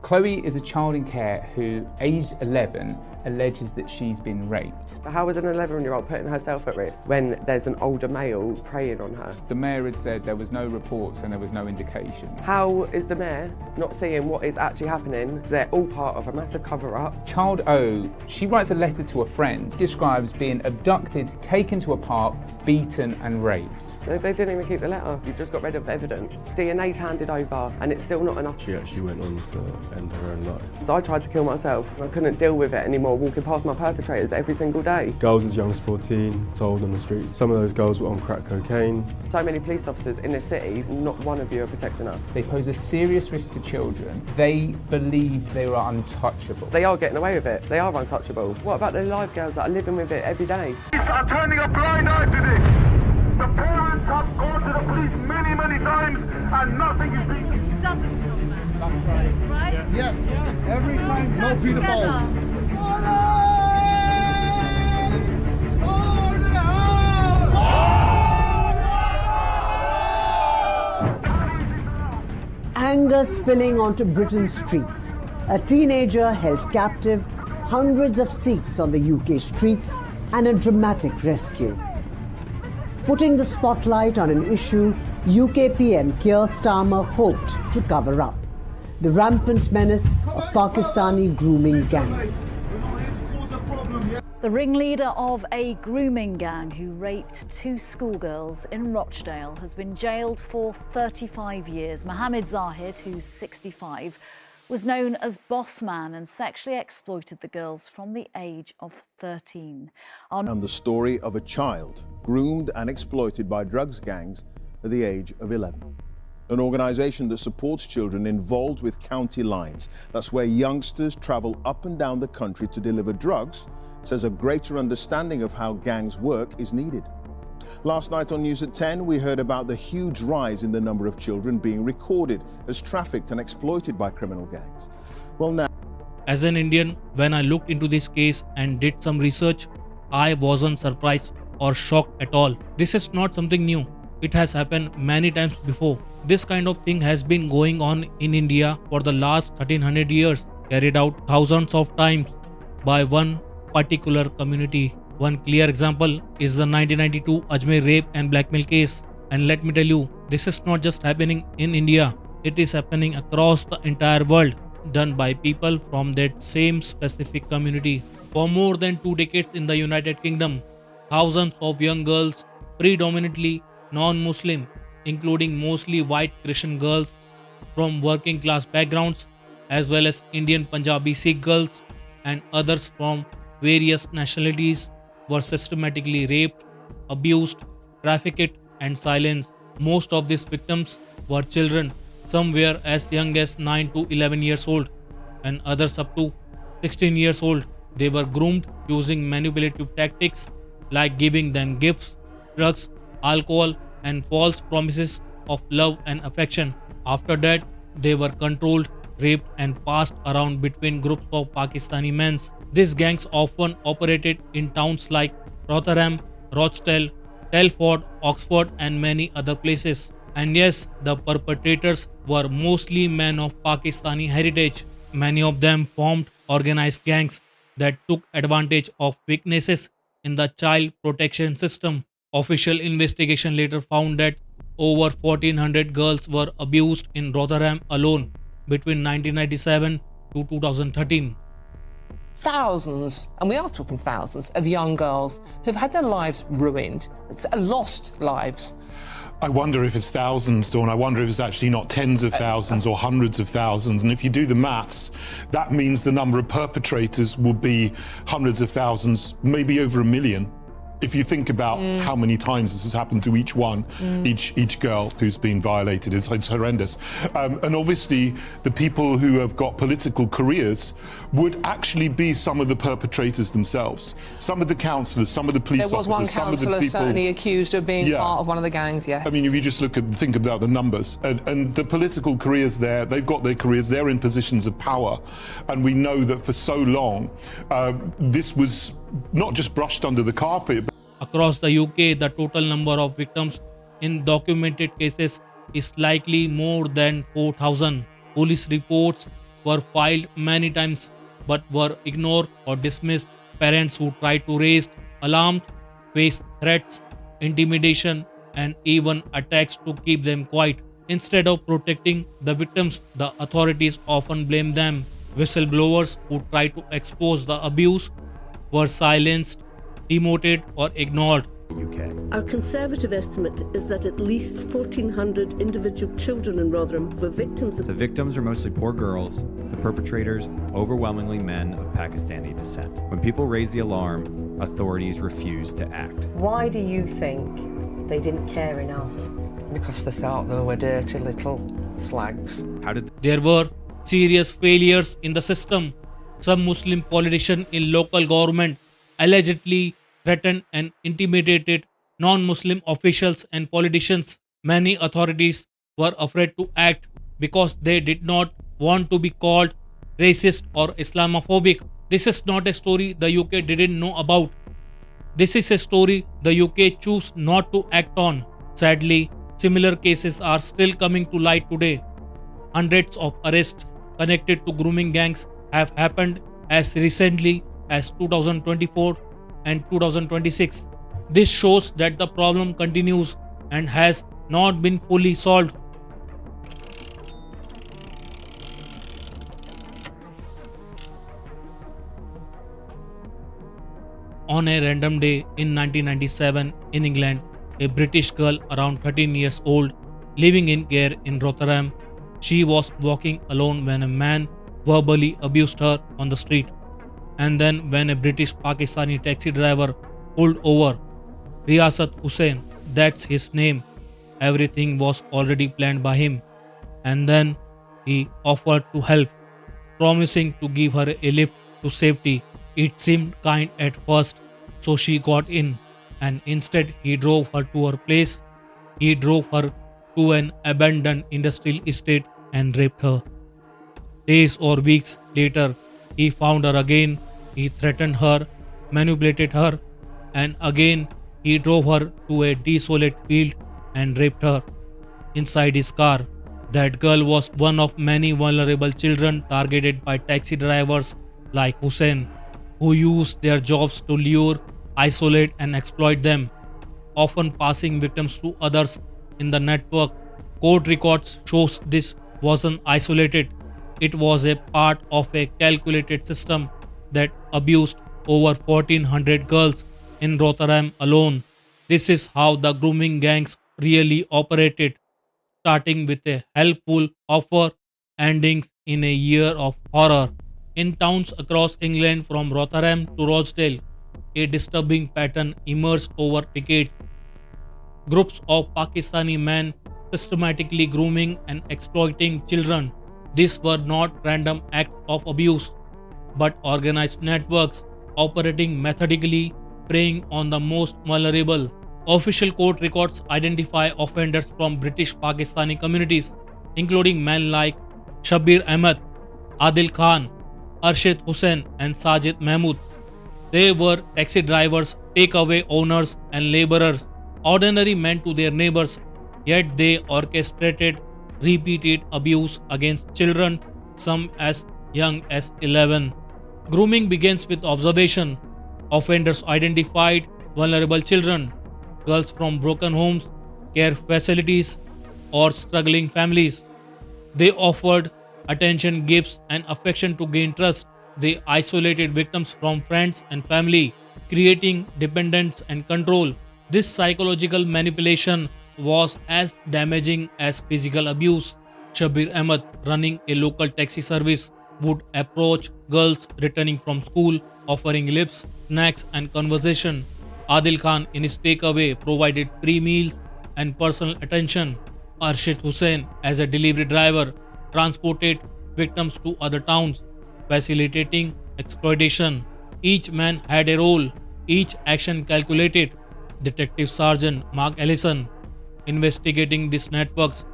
Chloe is a child in care who, aged 11, alleges that she's been raped. How is an 11-year-old putting herself at risk when there's an older male preying on her? The mayor had said there was no reports and there was no indication. How is the mayor not seeing what is actually happening? They're all part of a massive cover-up. Child O, she writes a letter to a friend, describes being abducted, taken to a park, beaten and raped. They didn't even keep the letter. You've just got rid of evidence. DNA's handed over and it's still not enough. She actually went on to end her own life. So I tried to kill myself. I couldn't deal with it anymore, walking past my perpetrators every single day. Girls as young as 14, sold on the streets. Some of those girls were on crack cocaine. So many police officers in this city, not one of you are protecting us. They pose a serious risk to children. They believe they are untouchable. They are getting away with it. They are untouchable. What about the live girls that are living with it every day? Police are turning a blind eye to this. The parents have gone to the police many, many times and nothing is being... It doesn't come back. That's right. Right? Yes. Every time. No pedophiles. Anger spilling onto Britain's streets. A teenager held captive, hundreds of Sikhs on the UK streets, and a dramatic rescue. Putting the spotlight on an issue UK PM Keir Starmer hoped to cover up: the rampant menace of Pakistani grooming gangs. The ringleader of a grooming gang who raped 2 schoolgirls in Rochdale has been jailed for 35 years. Mohammed Zahid, who's 65, was known as Boss Man and sexually exploited the girls from the age of 13. And the story of a child groomed and exploited by drugs gangs at the age of 11. An organisation that supports children involved with county lines. That's where youngsters travel up and down the country to deliver drugs, says a greater understanding of how gangs work is needed. Last night on News at 10, we heard about the huge rise in the number of children being recorded as trafficked and exploited by criminal gangs. Well, now... As an Indian, when I looked into this case and did some research, I wasn't surprised or shocked at all. This is not something new. It has happened many times before. This kind of thing has been going on in India for the last 1300 years, carried out thousands of times by one particular community. One clear example is the 1992 Ajmer rape and blackmail case. And let me tell you, this is not just happening in India. It is happening across the entire world, done by people from that same specific community. For more than 2 decades in the United Kingdom, thousands of young girls, predominantly non-Muslim, including mostly white Christian girls from working class backgrounds, as well as Indian Punjabi Sikh girls and others from various nationalities, were systematically raped, abused, trafficked and silenced. Most of these victims were children, some were as young as 9 to 11 years old and others up to 16 years old. They were groomed using manipulative tactics like giving them gifts, drugs, alcohol and false promises of love and affection. After that, they were controlled, raped and passed around between groups of Pakistani men. These gangs often operated in towns like Rotherham, Rochdale, Telford, Oxford and many other places. And yes, the perpetrators were mostly men of Pakistani heritage. Many of them formed organized gangs that took advantage of weaknesses in the child protection system. Official investigation later found that over 1,400 girls were abused in Rotherham alone between 1997 to 2013. Thousands, and we are talking thousands, of young girls who've had their lives ruined, lost lives. I wonder if it's thousands, Dawn. I wonder if it's actually not tens of thousands or hundreds of thousands. And if you do the maths, that means the number of perpetrators will be hundreds of thousands, maybe over 1 million. If you think about how many times this has happened to each one, each girl who's been violated, it's horrendous. And obviously, the people who have got political careers would actually be some of the perpetrators themselves. Some of the councillors, some of the police officers, There was one some of the councillor people certainly accused of being part of one of the gangs, yes. I mean, if you just think about the numbers and the political careers there, they've got their careers, they're in positions of power. And we know that for so long, this was not just brushed under the carpet. Across the UK, the total number of victims in documented cases is likely more than 4,000. Police reports were filed many times but were ignored or dismissed. Parents who tried to raise alarms faced threats, intimidation, and even attacks to keep them quiet. Instead of protecting the victims, the authorities often blame them. Whistleblowers who tried to expose the abuse were silenced, demoted, or ignored. Our conservative estimate is that at least 1,400 individual children in Rotherham were victims of... The victims are mostly poor girls, the perpetrators overwhelmingly men of Pakistani descent. When people raise the alarm, authorities refuse to act. Why do you think they didn't care enough? Because they thought they were dirty little slags. There were serious failures in the system. Some Muslim politicians in local government allegedly threatened and intimidated non-Muslim officials and politicians. Many authorities were afraid to act because they did not want to be called racist or Islamophobic. This is not a story the UK didn't know about. This is a story the UK chose not to act on. Sadly, similar cases are still coming to light today. Hundreds of arrests connected to grooming gangs have happened as recently as 2024 and 2026. This shows that the problem continues and has not been fully solved. On a random day in 1997 in England, a British girl around 13 years old living in Gare in Rotherham, she was walking alone when a man verbally abused her on the street. And then when a British Pakistani taxi driver pulled over, Riyasat Hussain, that's his name, everything was already planned by him. And then he offered to help, promising to give her a lift to safety. It seemed kind at first, so she got in, and instead he drove her to her place. He drove her to an abandoned industrial estate and raped her. Days or weeks later, he found her again. He threatened her, manipulated her, and again he drove her to a desolate field and raped her inside his car. That girl was one of many vulnerable children targeted by taxi drivers like Hussain, who used their jobs to lure, isolate, and exploit them, often passing victims to others in the network. Court records shows this wasn't isolated. It was a part of a calculated system that abused over 1,400 girls in Rotherham alone. This is how the grooming gangs really operated, starting with a helpful offer, ending in a year of horror. In towns across England from Rotherham to Rochdale, a disturbing pattern emerged over decades. Groups of Pakistani men systematically grooming and exploiting children. These were not random acts of abuse, but organized networks operating methodically, preying on the most vulnerable. Official court records identify offenders from British Pakistani communities, including men like Shabir Ahmed, Adil Khan, Arshid Hussain, and Sajid Mahmood. They were taxi drivers, takeaway owners, and laborers, ordinary men to their neighbors, yet they orchestrated repeated abuse against children, some as young as 11. Grooming begins with observation. Offenders identified vulnerable children, girls from broken homes, care facilities, or struggling families. They offered attention, gifts, and affection to gain trust. They isolated victims from friends and family, creating dependence and control. This psychological manipulation was as damaging as physical abuse. Shabir Ahmed, running a local taxi service, would approach girls returning from school, offering lifts, snacks, and conversation. Adil Khan, in his takeaway, provided free meals and personal attention. Arshid Hussain, as a delivery driver, transported victims to other towns, facilitating exploitation. Each man had a role, each action calculated. Detective Sergeant Mark Ellison, investigating these networks,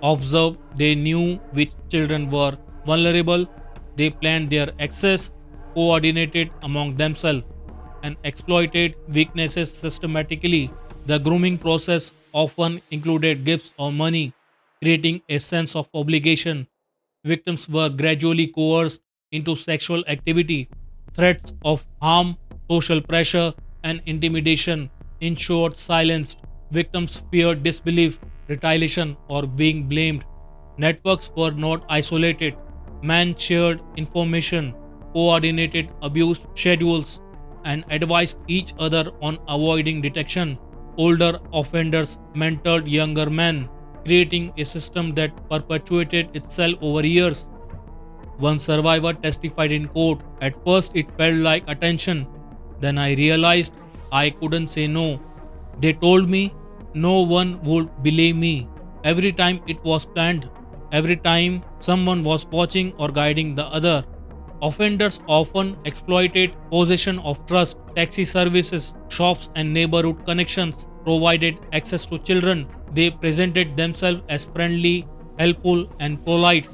observed they knew which children were vulnerable. They planned their access, coordinated among themselves, and exploited weaknesses systematically. The grooming process often included gifts or money, creating a sense of obligation. victims were gradually coerced into sexual activity. Threats of harm, social pressure, and intimidation ensured silenced. Victims feared disbelief, retaliation, or being blamed. Networks were not isolated. Men shared information, coordinated abuse schedules, and advised each other on avoiding detection. Older offenders mentored younger men, creating a system that perpetuated itself over years. One survivor testified in court, "At first it felt like attention. Then I realized I couldn't say no. They told me no one would believe me. Every time it was planned, every time someone was watching or guiding the other." Offenders often exploited possession of trust. Taxi services, shops, and neighborhood connections provided access to children. They presented themselves as friendly, helpful, and polite,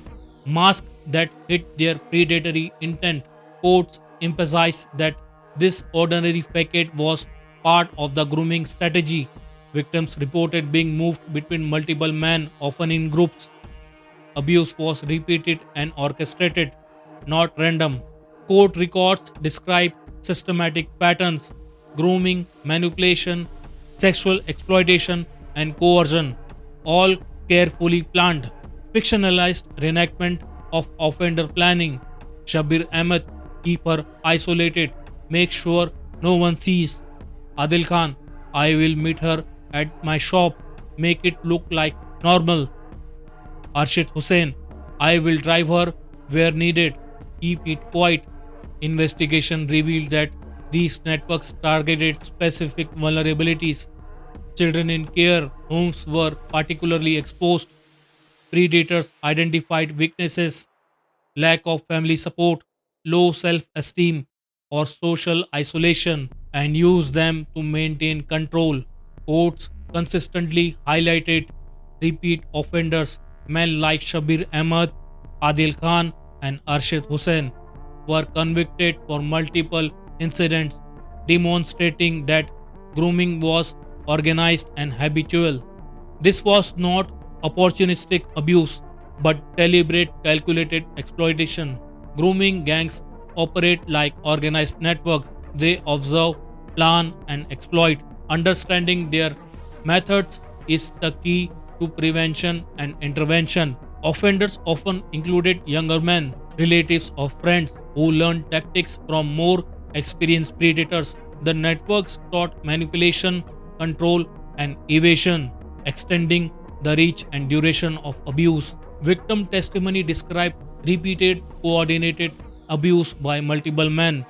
masks that hid their predatory intent. Courts emphasized that this ordinary facade was part of the grooming strategy. Victims reported being moved between multiple men, often in groups. Abuse was repeated and orchestrated, not random. Court records describe systematic patterns: grooming, manipulation, sexual exploitation, and coercion, all carefully planned. Fictionalized reenactment of offender planning. Shabir Ahmed, keep her isolated, make sure no one sees. Adil Khan, I will meet her at my shop, make it look like normal. Arshid Hussain, I will drive her where needed, keep it quiet. Investigation revealed that these networks targeted specific vulnerabilities. Children in care homes were particularly exposed. Predators identified weaknesses, lack of family support, low self-esteem, or social isolation, and used them to maintain control. Courts consistently highlighted repeat offenders. Men like Shabir Ahmed, Adil Khan, and Arshid Hussain were convicted for multiple incidents, demonstrating that grooming was organized and habitual. This was not opportunistic abuse, but deliberate, calculated exploitation. Grooming gangs operate like organized networks. They observe, plan, and exploit. Understanding their methods is the key to prevention and intervention. Offenders often included younger men, relatives or friends who learned tactics from more experienced predators. The networks taught manipulation, control, and evasion, extending the reach and duration of abuse. Victim testimony described repeated, coordinated abuse by multiple men.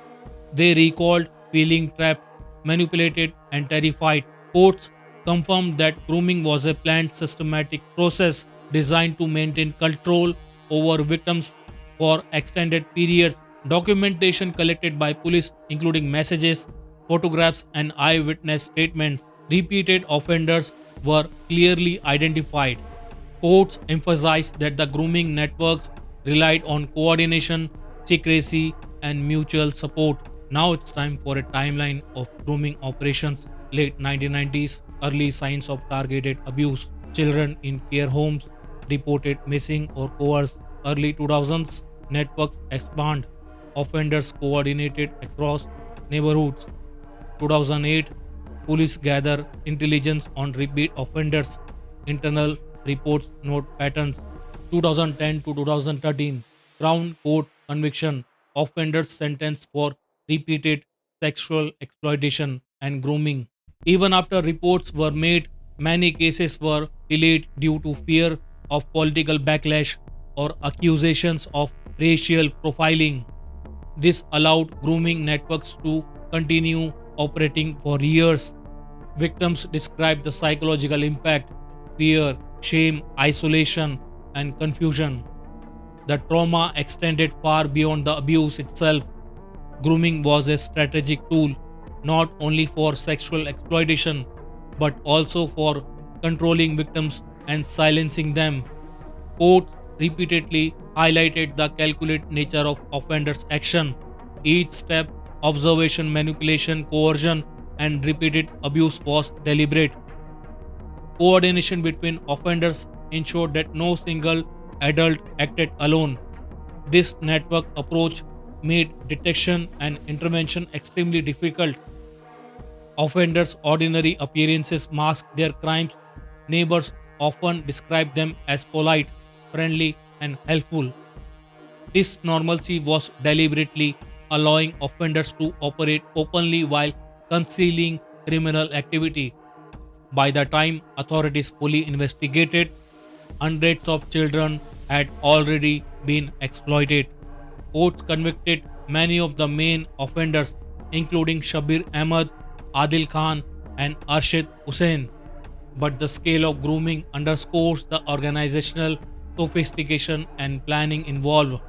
They recalled feeling trapped, manipulated, and terrified. Courts confirmed that grooming was a planned, systematic process designed to maintain control over victims for extended periods. Documentation collected by police, including messages, photographs, and eyewitness statements, repeated offenders were clearly identified. Courts emphasized that the grooming networks relied on coordination, secrecy, and mutual support. Now it's time for a timeline of grooming operations. Late 1990s, early signs of targeted abuse. Children in care homes reported missing or coerced. Early 2000s, networks expand. Offenders coordinated across neighborhoods. 2008, police gather intelligence on repeat offenders. Internal reports note patterns. 2010 to 2013, Crown Court conviction. Offenders sentenced for repeated sexual exploitation and grooming. Even after reports were made, many cases were delayed due to fear of political backlash or accusations of racial profiling. This allowed grooming networks to continue operating for years. Victims described the psychological impact: fear, shame, isolation, and confusion. The trauma extended far beyond the abuse itself. Grooming was a strategic tool, not only for sexual exploitation, but also for controlling victims and silencing them. Courts repeatedly highlighted the calculated nature of offenders' action. Each step, observation, manipulation, coercion, and repeated abuse was deliberate. Coordination between offenders ensured that no single adult acted alone. This network approach made detection and intervention extremely difficult. Offenders' ordinary appearances mask their crimes. Neighbors often describe them as polite, friendly, and helpful. This normalcy was deliberately allowing offenders to operate openly while concealing criminal activity. By the time authorities fully investigated, hundreds of children had already been exploited. Courts convicted many of the main offenders, including Shabir Ahmed, Adil Khan, and Arshid Hussain. But the scale of grooming underscores the organizational sophistication and planning involved.